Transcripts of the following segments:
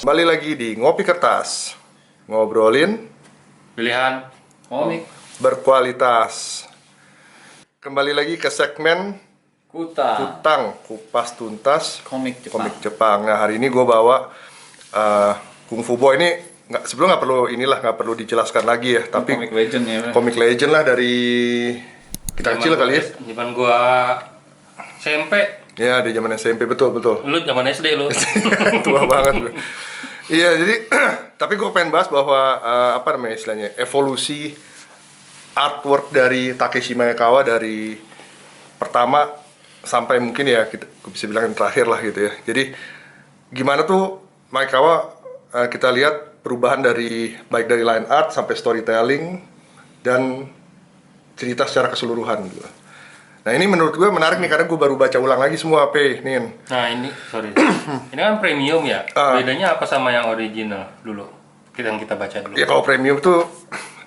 Kembali lagi di Ngopi Kertas, ngobrolin pilihan komik berkualitas. Kembali lagi ke segmen Kutang, kupas tuntas komik Jepang. Nah, hari ini gue bawa Kung Fu Boy. Ini sebelum nggak perlu dijelaskan lagi ya, tapi komik legend ya. Komik legend lah dari kita kecil kali ya. Zaman gua SMP. Ya, di zaman SMP, betul. Lu zaman SD lu. Tua banget gue. Iya, jadi tapi gue pengen bahas bahwa istilahnya evolusi artwork dari Takeshi Maekawa dari pertama sampai mungkin ya gue bisa bilang yang terakhir lah gitu ya. Jadi gimana tuh Maekawa kita lihat perubahan baik dari line art sampai storytelling dan cerita secara keseluruhan gitu. Nah, ini menurut gue menarik nih karena gue baru baca ulang lagi semua Nin. Nah, ini ini kan premium ya. Bedanya apa sama yang original dulu? Yang kita baca dulu. Ya kalau premium tuh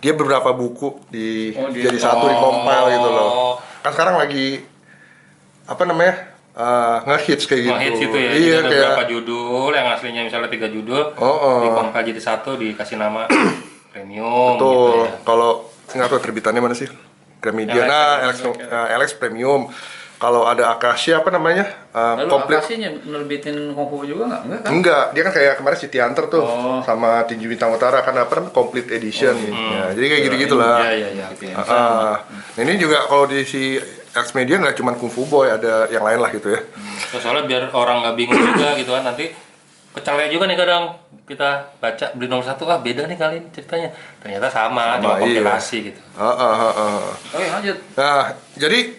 dia beberapa buku jadi satu di-compile gitu loh. Kan sekarang lagi nge-hits kayak gitu. Nge-hits gitu ya. Iya, ada kayak beberapa judul yang aslinya misalnya 3 judul, di-compile jadi satu, dikasih nama premium. Betul. Gitu ya. Kalau nggak tahu terbitannya mana sih? Gramedia, LX Premium. Kalau ada Acacia Lalu komplit. Acacia nerbitin Kung Fu juga nggak kan? Enggak, dia kan kayak kemarin City Hunter tuh sama Tinju Bintang Utara kan complete edition. Ya, jadi kayak gitu-gitu lah. Iya. Nah, ini juga kalau di si X Media nggak cuma Kung Fu Boy, ada yang lain lah gitu ya. Soalnya biar orang nggak bingung juga gitu kan, nanti kecalnya juga nih kadang kita baca beli nomor 1, beda nih kali ini ceritanya, ternyata sama cuma kompilasi gitu. Oke, lanjut. Nah, jadi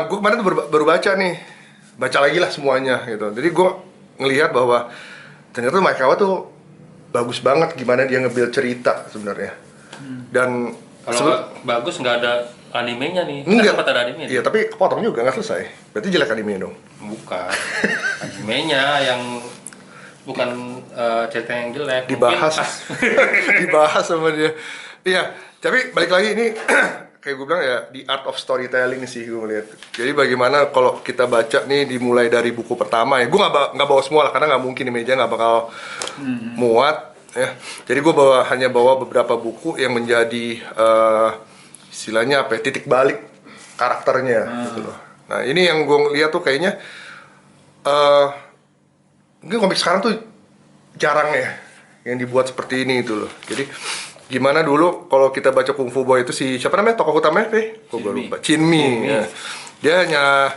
gue kemarin tuh baru baca lagi lah semuanya gitu. Jadi gue ngelihat bahwa ternyata Maekawa tuh bagus banget gimana dia nge-build cerita sebenarnya. Dan kalau bagus nggak ada animenya nih. Enggak. Sempat ada animenya. Iya, tapi kepotong juga nggak selesai. Berarti jelek animenya dong. Bukan. Animenya yang bukan cerita yang jelek. Dibahas dibahas sama dia. Iya, tapi balik lagi ini kayak gue bilang ya, the art of storytelling sih gue ngeliat. Jadi bagaimana kalau kita baca nih dimulai dari buku pertama ya, gue nggak bawa semua lah karena nggak mungkin di meja nggak bakal muat ya. Jadi gue hanya bawa beberapa buku yang menjadi istilahnya titik balik karakternya gitu loh. Nah, ini yang gue lihat tuh kayaknya mungkin komik sekarang tuh jarang ya yang dibuat seperti ini itu loh. Jadi gimana dulu kalau kita baca Kung Fu Boy itu siapa namanya tokoh utamanya? Kok gue lupa. Chinmi. Ya. Dia hanya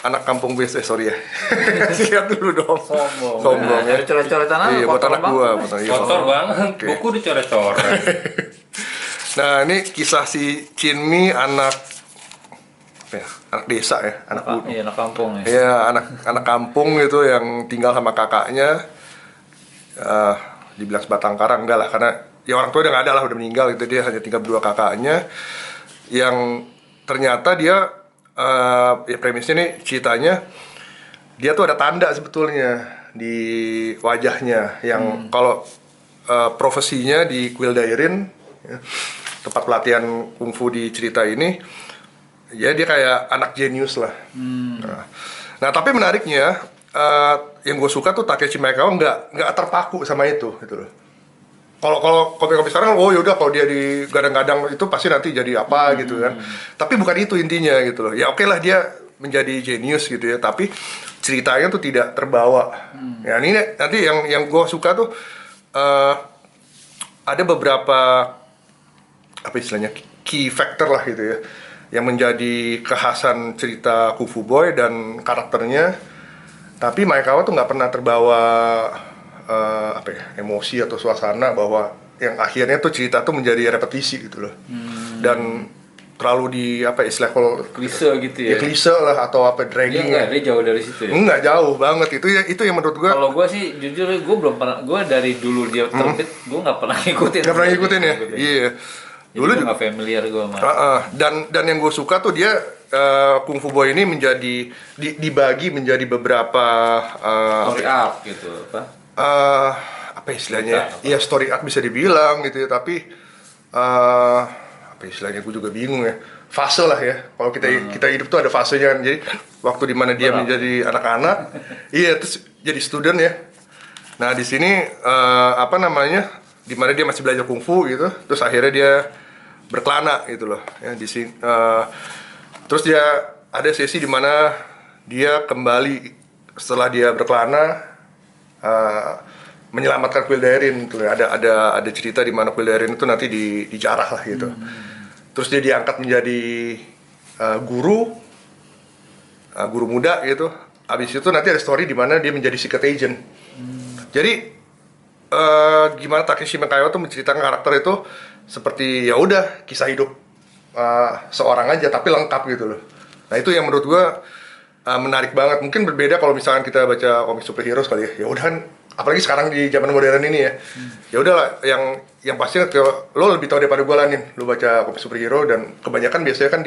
anak kampung biasa, sorry ya. Lihat dulu dong. Sombong ya. Coret-coretan apa? Iya, buat anak gua. Kotor banget. Okay. Buku dicoret-coret. Nah, ini kisah si Chinmi anak desa ya, anak kampung ya. Iya, anak kampung gitu yang tinggal sama kakaknya. Dibilang sebatang karang enggak lah, karena ya orang tua udah nggak ada lah, udah meninggal gitu. Dia hanya tinggal berdua kakaknya yang ternyata dia ya premisnya nih ceritanya dia tuh ada tanda sebetulnya di wajahnya yang kalau profesinya di Kwildairin ya, tempat pelatihan kungfu di cerita ini ya, dia kayak anak jenius lah. Nah, tapi menariknya yang gue suka tuh Takeshi Maekawa nggak terpaku sama itu gitu loh. Kalau komik-komik sekarang, yaudah kalau dia digadang-gadang itu pasti nanti jadi apa gitu kan. Tapi bukan itu intinya gitu loh. Ya oke lah dia menjadi jenius gitu ya, tapi ceritanya tuh tidak terbawa. Ya ini nanti yang gue suka tuh ada beberapa istilahnya key factor lah gitu ya, yang menjadi kekhasan cerita Kung Fu Boy dan karakternya. Tapi Maekawa tuh nggak pernah terbawa emosi atau suasana bahwa yang akhirnya tuh cerita tuh menjadi repetisi gitu loh. Dan terlalu istilah kalau klise gitu ya. Ya klise lah atau dragging. Dia jauh dari situ ya. Enggak jauh banget itu yang menurut gua. Kalau gua sih jujur gua belum pernah, gua dari dulu dia terbit gua nggak pernah ngikutin. Nggak pernah ngikutin ya. Iya. Dulu juga nggak familiar gua sama. Dan yang gue suka tuh dia Kung Fu Boy ini dibagi menjadi beberapa story arc gitu apa istilahnya? Iya, story arc bisa dibilang gitu ya, tapi apa istilahnya gue juga bingung ya. Fase lah ya. Kalau kita hidup tuh ada fasenya kan. Jadi waktu dimana dia menjadi anak-anak, iya terus jadi student ya. Nah di sini apa namanya, di mana dia masih belajar kungfu gitu, terus akhirnya dia berkelana gitu loh. Ya di sini, terus dia ada sesi di mana dia kembali setelah dia berkelana menyelamatkan Quill Daerin. Tuh ada cerita di mana Quill Daerin itu nanti dijarah lah gitu. Terus dia diangkat menjadi guru muda gitu. Abis itu nanti ada story di mana dia menjadi secret agent. Jadi gimana Takeshi Makayawa tuh menceritakan karakter itu seperti ya udah kisah hidup seorang aja tapi lengkap gitu loh. Nah itu yang menurut gua menarik banget. Mungkin berbeda kalau misalkan kita baca komik superhero sekali ya. Ya udah kan, apalagi sekarang di zaman modern ini ya. Ya udahlah, yang pasti lo lebih tahu daripada gua lah nih. Lo baca komik superhero dan kebanyakan biasanya kan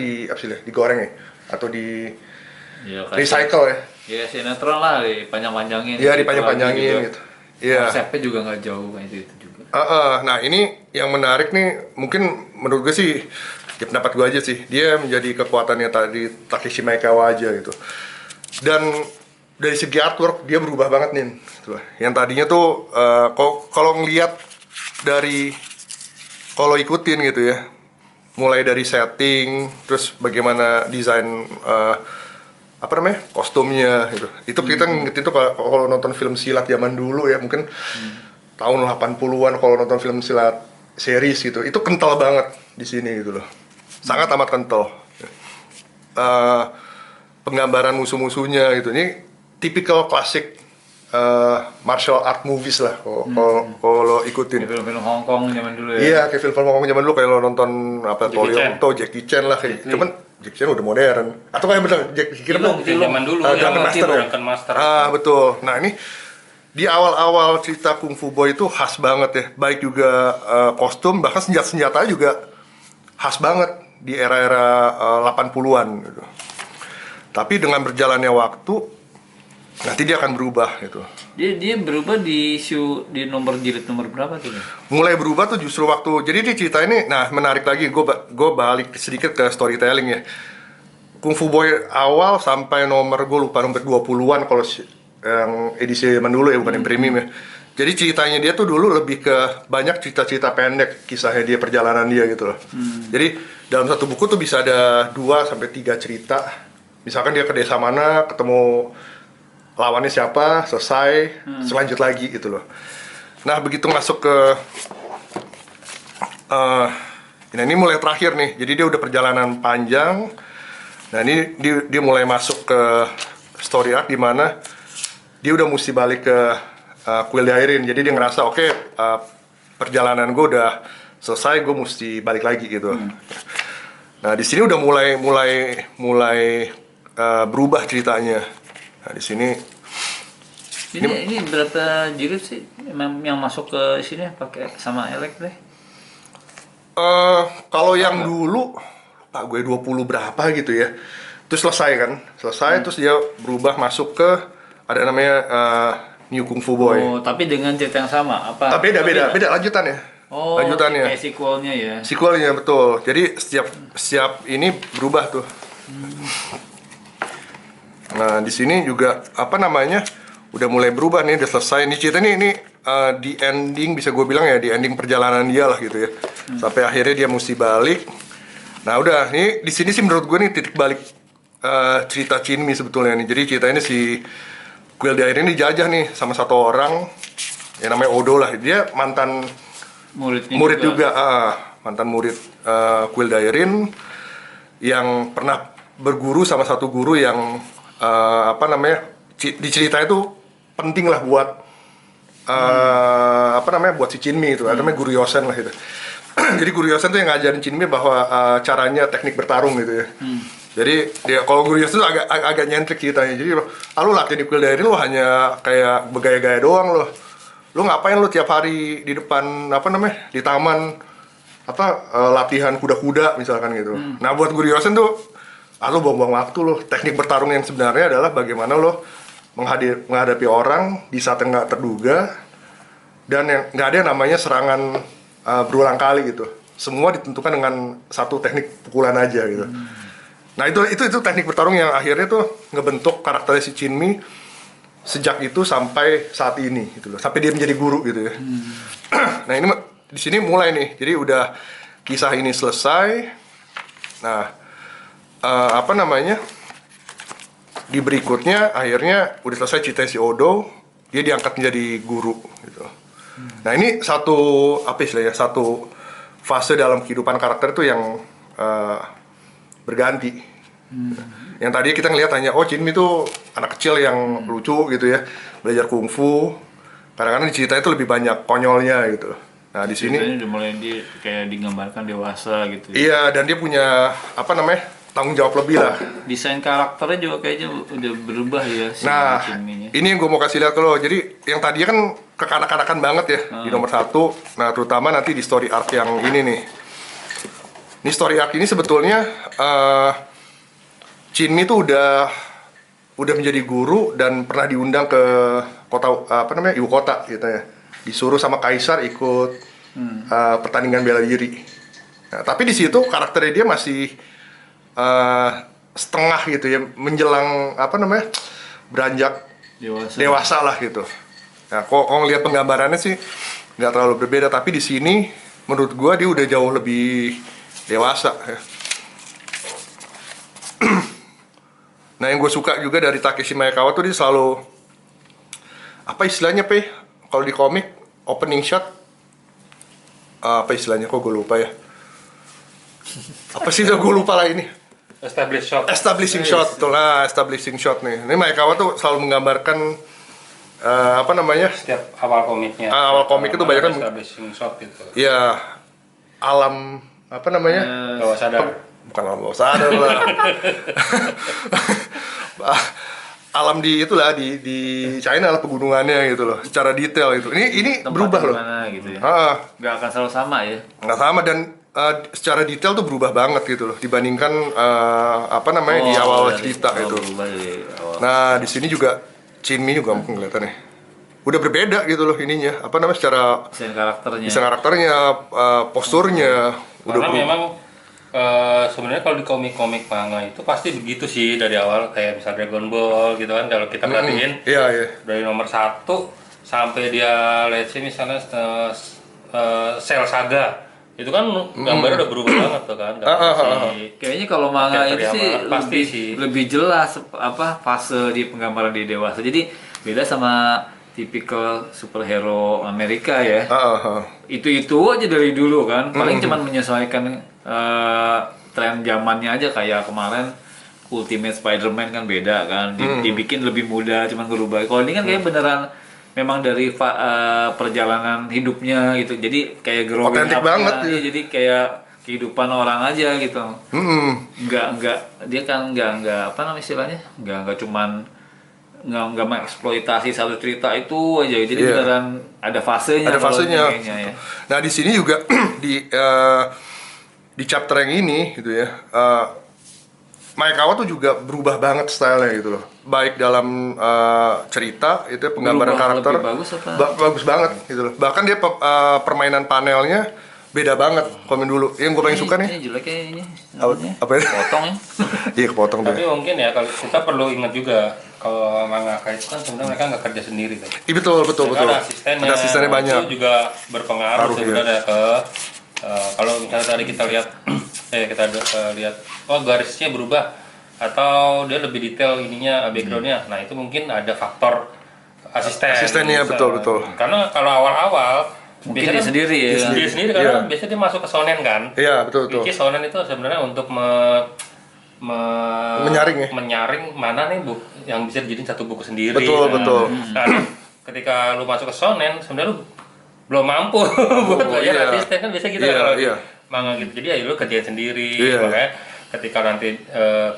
digoreng ya atau di recycle ya. Ya sinetron lah, dipanjang-panjangin. Iya, dipanjang-panjangin gitu. Iya. Konsepnya juga nggak jauh kayak itu juga. Nah ini yang menarik nih, mungkin menurut gue sih, ya pendapat gue aja sih, dia menjadi kekuatannya tadi Takeshi Maekawa aja gitu. Dan dari segi artwork dia berubah banget nih. Yang tadinya tuh kalau ngelihat kalau ikutin gitu ya, mulai dari setting, terus bagaimana desain apa namanya, kostumnya gitu. Itu kita ngerti tuh kalau nonton film silat zaman dulu ya, mungkin tahun 80-an kalau nonton film silat series gitu, itu kental banget di sini gitu loh. Sangat amat kental. Penggambaran musuh-musuhnya gitu. Ini tipikal klasik martial art movies lah kalau ikutin. Film-film Hong Kong zaman dulu ya. Iya, kayak film-film Hong Kong zaman dulu, kayak lo nonton apa Jackie Chan lah kayak. Cuman Jackie Chan udah modern. Atau kayak bener Jackie Chan zaman dulu Drunken Master ya. Drunken Master. Betul. Nah, ini di awal-awal cerita Kung Fu Boy itu khas banget ya. Baik juga kostum, bahkan senjata-senjata juga khas banget di era-era 80-an gitu. Tapi dengan berjalannya waktu nanti dia akan berubah gitu. Dia berubah di nomor jilid nomor berapa tuh? Mulai berubah tuh justru waktu. Jadi di cerita ini, nah menarik lagi, gue balik sedikit ke storytelling ya. Kung Fu Boy awal sampai nomor, gue lupa, nomor 20-an kalau yang edisi zaman dulu ya, bukan yang premium ya. Jadi ceritanya dia tuh dulu lebih ke banyak cerita-cerita pendek, kisahnya dia, perjalanan dia gitu loh. Jadi dalam satu buku tuh bisa ada 2-3 cerita. Misalkan dia ke desa mana, ketemu lawannya siapa, selesai, selanjut lagi gitu loh. Nah begitu masuk ke ini mulai terakhir nih, jadi dia udah perjalanan panjang. Nah ini dia mulai masuk ke story arc di mana dia udah mesti balik ke Quill Daerin. Jadi dia ngerasa oke, perjalanan gue udah selesai, gue mesti balik lagi gitu. Nah di sini udah mulai berubah ceritanya. Nah di sini ini berapa jilid sih yang masuk ke sini pakai sama Elek deh? Kalau yang dulu Pak gue 20 berapa gitu ya. Terus selesai terus dia berubah masuk ke ada namanya New Kung Fu Boy. Oh, tapi dengan cerita yang sama apa? Beda lanjutannya. Oh, lanjutannya. kayak sequelnya ya. Sequelnya betul. Jadi setiap ini berubah tuh. Nah, di sini juga apa namanya? Udah mulai berubah nih, udah selesai. Ini cerita ini di ending, bisa gue bilang ya, di ending perjalanan dia lah gitu ya. Sampai akhirnya dia mesti balik. Nah, udah nih di sini sih menurut gue nih titik balik cerita Chinmi sebetulnya nih. Jadi cerita ini si Quill Daerin ini dijajah nih sama satu orang yang namanya Odo lah. Dia mantan murid juga. Mantan murid Quill Daerin yang pernah berguru sama satu guru yang apa namanya, di cerita itu penting lah buat apa namanya, buat si Chinmi itu, namanya Guru Yosen lah gitu. Jadi Guru Yosen tuh yang ngajarin Chinmi bahwa caranya teknik bertarung gitu ya. Jadi dia, kalau Guru Yosen tuh agak nyentrik ceritanya. Jadi lu latihan di Quill Daerin lu hanya kayak bergaya-gaya doang lo. Lu ngapain lu tiap hari di depan apa namanya, di taman apa latihan kuda-kuda misalkan gitu. Nah buat Guru Yosen tuh lu buang-buang waktu lo. Teknik bertarung yang sebenarnya adalah bagaimana lo menghadapi orang di saat yang nggak terduga, dan yang nggak ada yang namanya serangan berulang kali gitu. Semua ditentukan dengan satu teknik pukulan aja gitu. Nah itu teknik bertarung yang akhirnya tuh ngebentuk karakter si Chinmi sejak itu sampai saat ini gitu loh, sampai dia menjadi guru gitu ya. Nah ini di sini mulai nih, jadi udah kisah ini selesai. Nah apa namanya, di berikutnya akhirnya udah selesai cerita si Odo, dia diangkat menjadi guru gitu. Nah ini satu apa istilahnya, satu fase dalam kehidupan karakter itu yang berganti. Yang tadi kita ngelihat hanya Jinmi itu anak kecil yang lucu gitu ya, belajar kungfu. Kadang-kadang di cerita itu lebih banyak konyolnya gitu. Nah di sini Ceritanya udah mulai dia kayak digambarkan dewasa gitu. iya, dan dia punya apa namanya, tanggung jawab lebih lah. Desain karakternya juga kayaknya udah berubah ya si Nah Jinmi-nya. ini yang gue mau kasih lihat ke lo. Jadi yang tadi kan kekanak-kanakan banget ya di nomor 1. Nah terutama nanti di story arc yang ini nih. Ini story arc ini sebetulnya Jinmi tuh udah menjadi guru dan pernah diundang ke kota apa namanya, ibu kota gitu ya. Disuruh sama kaisar ikut pertandingan bela diri. Nah, tapi di situ karakternya dia masih setengah gitu ya, menjelang apa namanya, beranjak dewasa lah gitu. Nah, kok ngelihat penggambarannya sih nggak terlalu berbeda, tapi di sini menurut gua dia udah jauh lebih dewasa ya. Nah yang gue suka juga dari Takeshi Maekawa tuh dia selalu apa istilahnya kalau di komik opening shot apa istilahnya, kok gue lupa ya, apa sih udah gue lupa lah ini, establishing shot tuh lah, establishing shot nih. Ini Maekawa tuh selalu menggambarkan apa namanya, Setiap awal komiknya. awal komik itu banyak kan establishing shot gitu. ya alam apa namanya, Bawah sadar. bukan alam bawah sadar lah. Alam di itulah di China lah, pegunungannya gitu loh, secara detail itu. Ini Tempat berubah loh. dimana gitu ya. Nggak Nggak akan selalu sama ya. sama, dan secara detail tuh berubah banget gitu loh dibandingkan apa namanya di awal cerita itu. Berubah dari awal. Nah di sini juga Jinmi juga mungkin kelihatannya udah berbeda gitu loh ininya, apa namanya, secara Desain karakternya. posturnya udah Karena berubah. memang sebenarnya kalau di komik-komik manga itu pasti begitu sih dari awal, kayak misalnya Dragon Ball gitu kan, kalau kita perhatiin Iya iya. dari nomor 1 sampai dia let's say misalnya Cell Saga itu kan gambarnya udah berubah banget tuh kan. Kayaknya kalau manga Kayak itu sih Toriyama, pasti lebih, sih. lebih jelas apa fase di penggambaran di dewasa. Jadi beda sama tipikal superhero Amerika ya. Itu aja dari dulu kan. Paling cuman menyesuaikan tren zamannya aja, kayak kemarin Ultimate Spider-Man kan beda kan. Dibikin lebih muda, cuman berubah. Kalau ini kan kayak beneran memang dari perjalanan hidupnya gitu. Jadi kayak growing Otentik up-nya. banget, Iya, ya. jadi kayak kehidupan orang aja gitu. Enggak dia kan enggak apa namanya istilahnya? Enggak cuman nggak mengeksploitasi satu cerita itu aja. Jadi beneran ada fasenya. Ada fasenya. Kayaknya, ya. Nah di sini juga di chapter yang ini gitu ya, Maekawa tuh juga berubah banget stylenya gitu loh. Baik dalam cerita itu penggambaran Berubah karakter lebih bagus apa? bagus banget gitu loh. Bahkan dia permainan panelnya beda banget komen dulu. Yang gue paling suka nih Ini jeleknya ini. apa ya? Potong ya. Iya kepotong Tapi deh. mungkin ya kalau kita perlu ingat juga kalau mangaka itu kan sebenarnya mereka nggak kerja sendiri kan. Iya betul. Ada asistennya. Ada asistennya banyak. Itu juga berpengaruh Pengaruh, sebenarnya ke kalau misalnya tadi kita lihat lihat garisnya berubah atau dia lebih detail ininya backgroundnya. Nah itu mungkin ada faktor Asistennya, Bisa. betul. Karena kalau awal-awal Mungkin biasanya dia sendiri ya. dia sendiri karena Iya. biasanya dia masuk ke shonen kan. Iya betul. Which is shonen itu sebenarnya untuk Menyaring ya? menyaring mana nih yang bisa dijadiin satu buku sendiri. Betul. Nah, ketika lu masuk ke shonen, sebenarnya lu belum mampu buat bayar iya. asisten kan biasa gitu Iya, kan kalau iya. manga gitu. Jadi ya lu kerjain sendiri. Iya. Makanya ketika nanti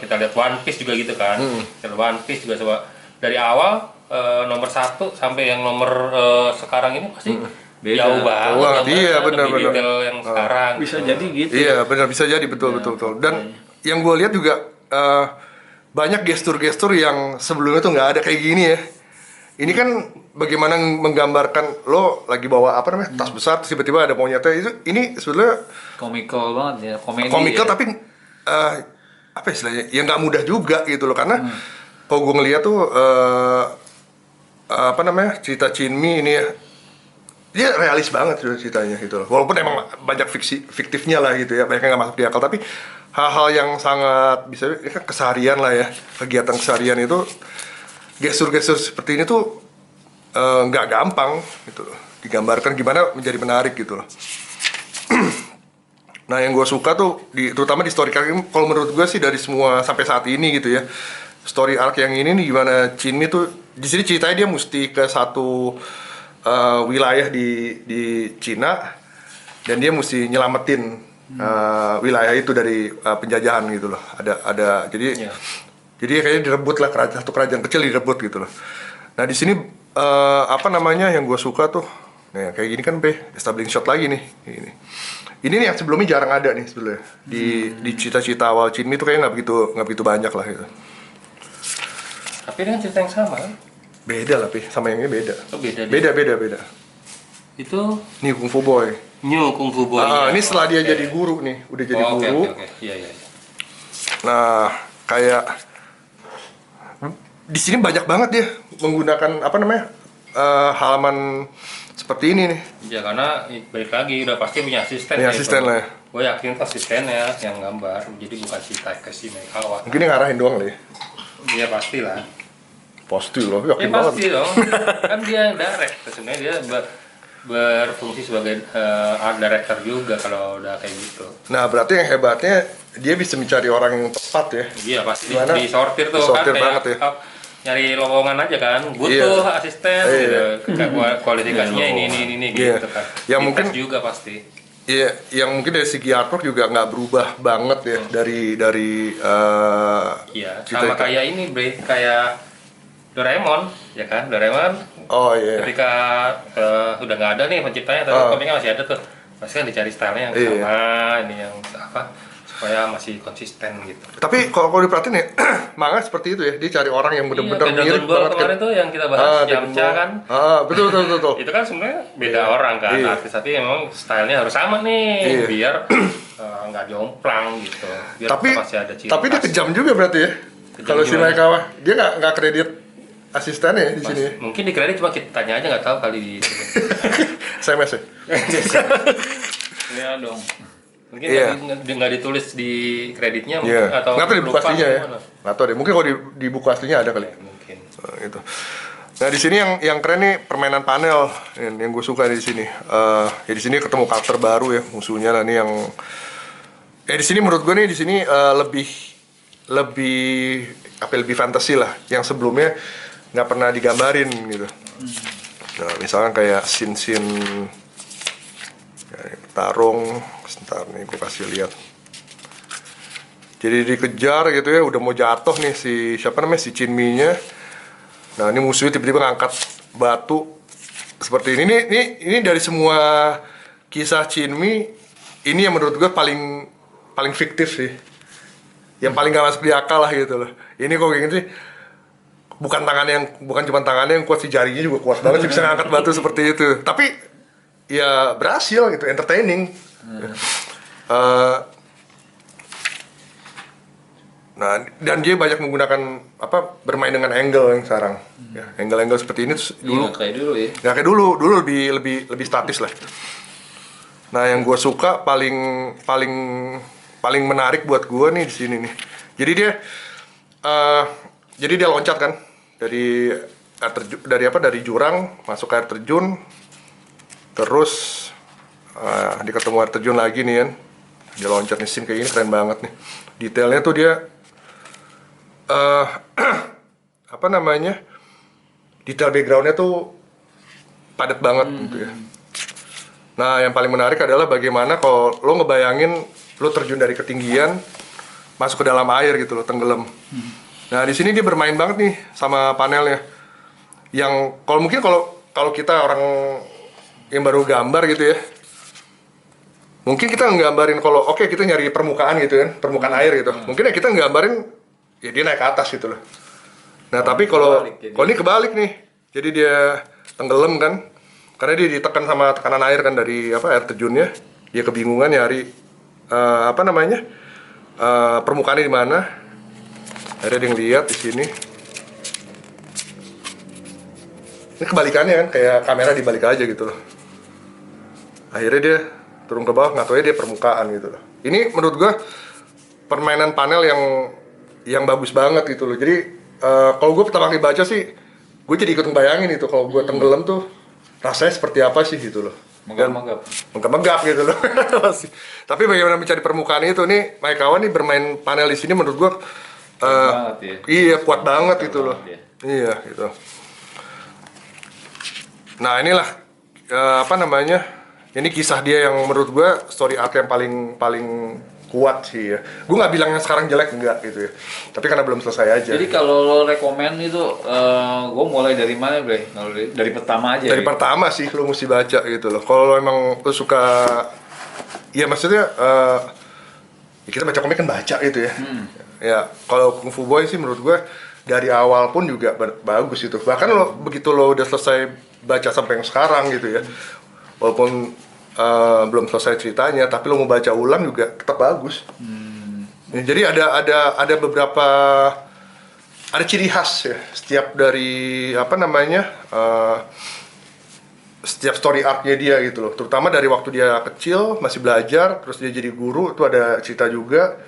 kita lihat One Piece juga gitu kan. Kita lihat One Piece juga coba dari awal nomor 1 sampai yang nomor sekarang ini pasti Beda. jauh banget. Wah, gambarnya, iya, lebih benar-benar. detail yang sekarang. Bisa gitu. jadi gitu. Iya benar, bisa jadi betul. Dan yang gue lihat juga banyak gestur-gestur yang sebelumnya tuh nggak ada kayak gini ya. Ini kan bagaimana menggambarkan lo lagi bawa apa namanya tas besar, terus tiba-tiba ada monyetnya itu. Ini sebenarnya Komikal banget ya, komedi. komikal ya. tapi apa istilahnya? Ya nggak mudah juga gitu loh, karena kalau gue ngeliat tuh apa namanya, cerita Chinmi ini ya, dia realis banget tuh ceritanya gitu loh. Walaupun emang banyak fiktifnya lah gitu ya, banyak yang nggak masuk di akal, tapi hal-hal yang sangat bisa ya kan keseharian lah ya, kegiatan keseharian itu, gestur-gestur seperti ini tuh nggak gampang gitu loh, digambarkan gimana menjadi menarik gitu loh. Nah yang gue suka tuh terutama di story arc ini, kalau menurut gue sih dari semua sampai saat ini gitu ya, story arc yang ini nih gimana Chinmi tuh di sini ceritanya dia mesti ke satu wilayah di Cina dan dia mesti nyelamatin wilayah itu dari penjajahan gitu loh. Ada jadi kayaknya direbut lah, satu kerajaan kecil direbut gitu loh. Nah di sini apa namanya yang gue suka tuh, nah kayak gini kan establishing shot lagi nih ini nih yang sebelumnya jarang ada nih sebenarnya di cita-cita awal Chinmi tuh kayaknya nggak begitu banyak lah gitu. Tapi dengan cerita yang sama kan? Beda lah sama yang ini beda. Oh, beda. Beda. Itu Nih Kung Fu Boy. New Kung Fu Boy. Ini setelah dia jadi guru nih, udah jadi guru. Oke. Iya. Nah, kayak di sini banyak banget dia menggunakan apa namanya halaman seperti ini nih. Ya karena balik lagi udah pasti punya asisten. Punya asisten lah ya. Gue yakin itu asistennya yang gambar, jadi bukan si Takeshi Maekawa. Mungkin dia ngarahin doang lah ya. Iya pastilah. Pasti loh, yakin Ya banget. pasti dong. Kan dia yang direct, sebenarnya dia berfungsi sebagai art director juga kalau udah kayak gitu. Nah, berarti yang hebatnya dia bisa mencari orang yang tepat ya. Iya pasti Gimana? disortir tuh Disortir kan banget kayak ya. nyari lowongan aja kan, butuh asisten gitu. Kayak kualifikasinya ini gitu kan. Yang Dites mungkin juga pasti. Iya, yang mungkin dari segi artwork juga nggak berubah banget ya dari Iya, cerita sama itu. kayak ini Bre, kayak Doraemon, ya kan? Doraemon Oh iya. ketika udah nggak ada nih penciptanya, tapi komiknya masih ada tuh. Pasti kan dicari stylenya yang sama, ini yang apa, supaya masih konsisten gitu. Tapi kalau diperhatiin ya, manga seperti itu ya, dia cari orang yang benar-benar Kayak mirip Dragon Ball banget kemarin tuh yang kita bahas, Yamcha kan. betul. Itu kan sebenarnya beda orang kan, artis, tapi emang stylenya harus sama nih, biar nggak jomplang gitu. Biar Tapi masih ada ciri tapi dia khas. kejam juga berarti ya. Kalau si gimana? Maekawa, dia nggak kredit asistennya ya di sini. Mungkin di kredit cuma kita tanya aja nggak tahu kali di sini. SMS ya. Iya dong. Mungkin Iya. nggak ditulis di kreditnya Iya. mungkin, atau Nggak tahu di buku lupa aslinya ya. gimana. Nggak tahu deh. Mungkin kalau di buku aslinya ada kali. Mungkin. Gitu. Nah di sini yang keren nih permainan panel yang gue suka di sini. Ya di sini ketemu karakter baru ya musuhnya lah nih yang. Di sini menurut gue nih di sini lebih fantasi lah. Yang sebelumnya nggak pernah digambarin gitu. Nah misalkan kayak scene tarung, sebentar nih gue kasih lihat. Jadi dikejar gitu ya, udah mau jatuh nih si Chinmi-nya. Nah ini musuhnya tiba-tiba ngangkat batu seperti ini. Ini dari semua kisah Chinmi, ini yang menurut gue paling fiktif sih. Yang paling gak masuk di akal lah gitu loh. Ini kok kayak gitu sih. Bukan cuma tangannya yang kuat, si jarinya juga kuat banget sih bisa ngangkat batu seperti itu. Tapi ya berhasil gitu, entertaining. Nah, dan dia banyak menggunakan bermain dengan angle yang sekarang. Ya, angle seperti ini dulu. Iya, kayak dulu ya. Nggak kayak dulu lebih statis lah. Nah, yang gue suka paling menarik buat gue nih di sini nih. Jadi dia loncat kan dari dari jurang masuk ke air terjun, terus dia ketemu air terjun lagi nih kan. Dia loncat nih, scene kayak gini keren banget nih. Detailnya tuh dia detail backgroundnya tuh padat banget gitu ya. Nah yang paling menarik adalah bagaimana kalau lo ngebayangin lo terjun dari ketinggian masuk ke dalam air gitu lo, tenggelam. Nah di sini dia bermain banget nih sama panelnya. Yang kalau kita orang yang baru gambar gitu ya, mungkin kita nggambarin kalau kita nyari permukaan gitu kan, permukaan air gitu. Mungkin ya kita nggambarin ya dia naik ke atas gitu loh. Nah tapi kalau ini kebalik nih, jadi dia tenggelam kan, karena dia ditekan sama tekanan air kan dari air terjunnya, dia kebingungan nyari permukaannya di mana. Akhirnya dia ngeliat di sini. Ini kebalikannya kan, kayak kamera dibalik aja gitu loh. Akhirnya dia turun ke bawah, nggak tahu dia permukaan gitu loh. Ini menurut gua permainan panel yang bagus banget gitu loh. Jadi kalau gue pertama kali baca sih, gue jadi ikut ngebayangin itu kalau gue tenggelam tuh rasanya seperti apa sih gitu loh. Menggap-menggap gitu loh. Tapi bagaimana mencari permukaan itu nih, Maekawa nih bermain panel di sini menurut gua iya kuat banget gitu loh. Iya gitu. Nah inilah apa namanya? Ini kisah dia yang menurut gua story arc yang paling kuat sih ya. Gue nggak bilang yang sekarang jelek enggak gitu ya. Tapi karena belum selesai aja. Jadi kalau lo rekomen itu, gue mulai dari mana, Bre? Dari pertama aja. Dari pertama sih lo mesti baca gitu loh. Kalau lo emang lo suka, ya maksudnya ya kita baca komik kan baca gitu ya. Ya kalau Kung Fu Boy sih menurut gue dari awal pun juga bagus itu. Bahkan lo begitu lo udah selesai baca sampai yang sekarang gitu ya. Walaupun belum selesai ceritanya, tapi lo mau baca ulang juga tetap bagus. Ya, jadi ada beberapa ciri khas ya setiap dari apa namanya setiap story arc-nya dia gitu loh. Terutama dari waktu dia kecil masih belajar, terus dia jadi guru itu ada cerita juga.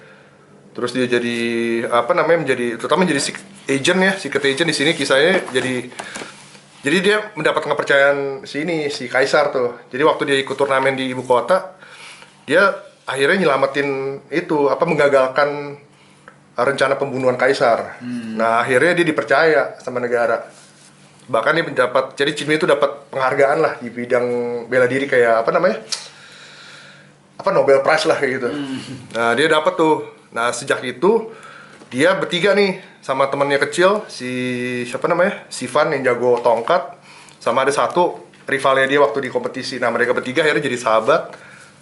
Terus dia jadi apa namanya terutama menjadi secret agent di sini kisahnya jadi dia mendapat kepercayaan si Kaisar tuh. Jadi waktu dia ikut turnamen di ibu kota, dia akhirnya nyelamatin itu, menggagalkan rencana pembunuhan Kaisar. Nah, akhirnya dia dipercaya sama negara. Bahkan dia jadi Chin itu dapat penghargaan lah di bidang bela diri kayak Nobel Prize lah kayak gitu. Nah, dia dapat tuh. Nah, sejak itu dia bertiga nih sama temannya kecil si Van yang jago tongkat, sama ada satu rivalnya dia waktu di kompetisi. Nah mereka bertiga akhirnya jadi sahabat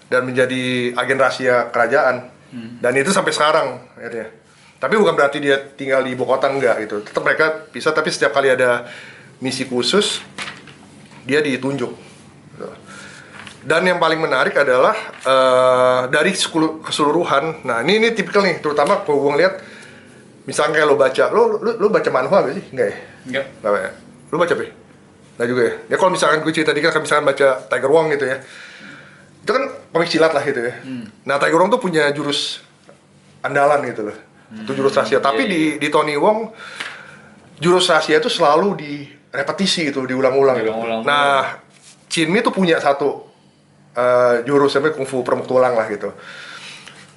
dan menjadi agen rahasia kerajaan. Dan itu sampai sekarang akhirnya. Tapi bukan berarti dia tinggal di ibu kota, enggak gitu. Tetap mereka bisa, tapi setiap kali ada misi khusus dia ditunjuk. Dan yang paling menarik adalah dari keseluruhan. Nah ini tipikal nih, terutama kalau gue ngeliat misalnya kayak lo baca manhwa gak sih? Enggak ya? Enggak ya? Lo baca apa? Enggak juga ya? Ya kalau misalkan gue cerita dikit, misalkan baca Tiger Wong gitu ya, itu kan komik silat lah gitu ya. Nah Tiger Wong tuh punya jurus andalan gitu loh. Itu jurus rahasia. Tapi di Tony Wong, jurus rahasia itu selalu direpetisi gitu, diulang-ulang gitu. Nah Chin Mi tuh punya satu jurus namanya Kung Fu Permuk Tulang lah gitu.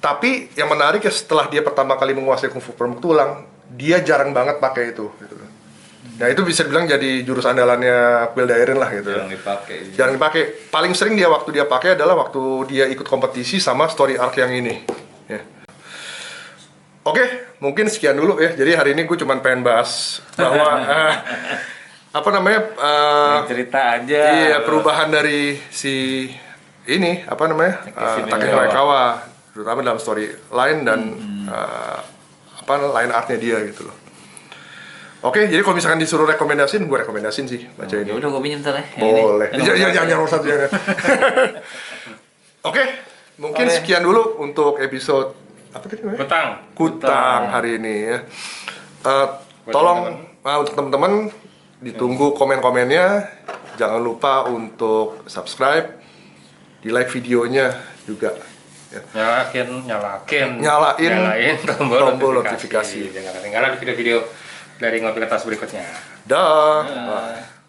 Tapi yang menarik ya setelah dia pertama kali menguasai Kung Fu Permuk Tulang, dia jarang banget pakai itu gitu. Nah itu bisa dibilang jadi jurus andalannya Quill Daerin lah gitu. Jarang dipakai. Paling sering waktu dia pakai adalah waktu dia ikut kompetisi sama story arc yang ini ya. Oke, mungkin sekian dulu ya. Jadi hari ini gue cuma pengen bahas bahwa cerita aja. Iya, perubahan dari si ini Takeshi Maekawa, terutama dalam story line dan line artnya dia gitu loh. Oke, jadi kalau misalkan disuruh rekomendasiin, gue rekomendasiin sih baca ini. Ya udah gue pinjam ntar ya. Boleh. Jangan nomor satu ya. Oke, mungkin sekian dulu untuk episode apa tadi namanya? Kutang hari ini ya. Tolong untuk teman-teman ditunggu komen-komennya. Jangan lupa untuk subscribe, di like videonya juga. Ya. Nyalain tombol notifikasi. Jangan ketinggalan video-video dari Ngopi Kertas berikutnya. Dah.